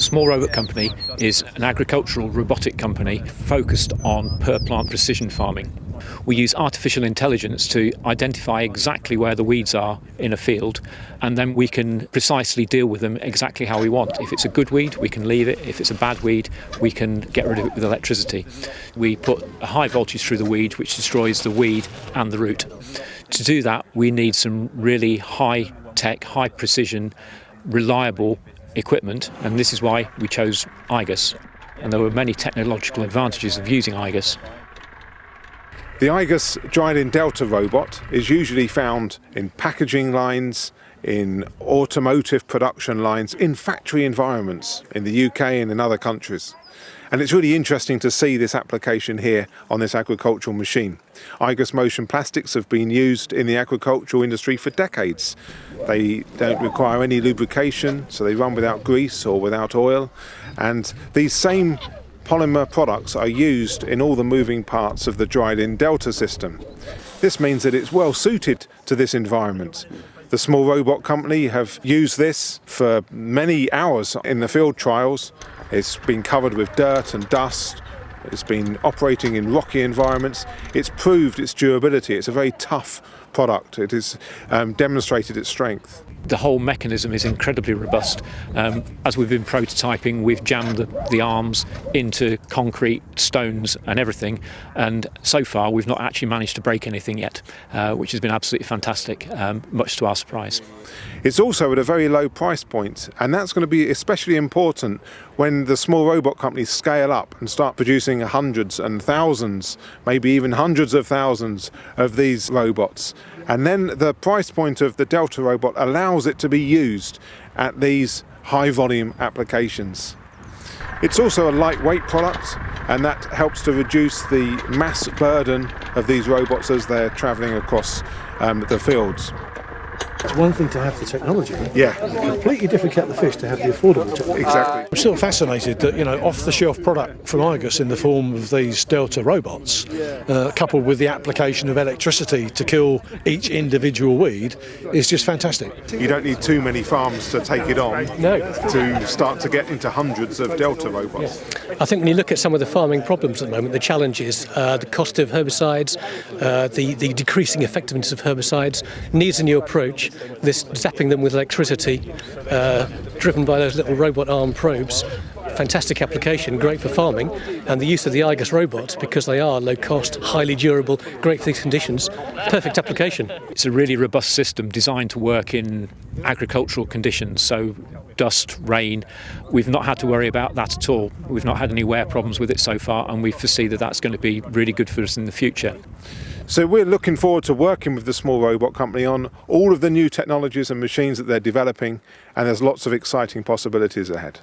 Small Robot Company is an agricultural robotic company focused on per-plant precision farming. We use artificial intelligence to identify exactly where the weeds are in a field, and then we can precisely deal with them exactly how we want. If it's a good weed, we can leave it. If it's a bad weed, we can get rid of it with electricity. We put a high voltage through the weed, which destroys the weed and the root. To do that, we need some really high-tech, high-precision, reliable equipment, and this is why we chose igus. And there were many technological advantages of using igus. The igus drylin delta robot is usually found in packaging lines, in automotive production lines, in factory environments in the UK and in other countries. And it's really interesting to see this application here on this agricultural machine. Igus motion plastics have been used in the agricultural industry for decades. They don't require any lubrication, so they run without grease or without oil. And these same polymer products are used in all the moving parts of the drylin delta system. This means that it's well suited to this environment. The Small Robot Company have used this for many hours in the field trials. It's been covered with dirt and dust. It's been operating in rocky environments. It's proved its durability. It's a very tough product. It has demonstrated its strength. The whole mechanism is incredibly robust. As we've been prototyping, we've jammed the arms into concrete, stones and everything, and so far we've not actually managed to break anything yet, which has been absolutely fantastic, much to our surprise. It's also at a very low price point, and that's going to be especially important when the Small Robot Companies scale up and start producing hundreds and thousands, maybe even hundreds of thousands of these robots. And then the price point of the Delta robot allows it to be used at these high volume applications. It's also a lightweight product, and that helps to reduce the mass burden of these robots as they're travelling across the fields. It's one thing to have the technology, yeah, a completely different kettle of fish to have the affordable technology. Exactly. I'm still fascinated that, off-the-shelf product from igus in the form of these Delta robots, coupled with the application of electricity to kill each individual weed, is just fantastic. You don't need too many farms to take it on to start to get into hundreds of Delta robots. I think when you look at some of the farming problems at the moment, the challenge is the cost of herbicides, the decreasing effectiveness of herbicides, needs a new approach. This zapping them with electricity, driven by those little robot arm probes. Fantastic application, great for farming, and the use of the igus robots, because they are low cost, highly durable, great for these conditions, perfect application. It's a really robust system designed to work in agricultural conditions, so dust, rain. We've not had to worry about that at all. We've not had any wear problems with it so far, and we foresee that that's going to be really good for us in the future. So we're looking forward to working with the Small Robot Company on all of the new technologies and machines that they're developing, and there's lots of exciting possibilities ahead.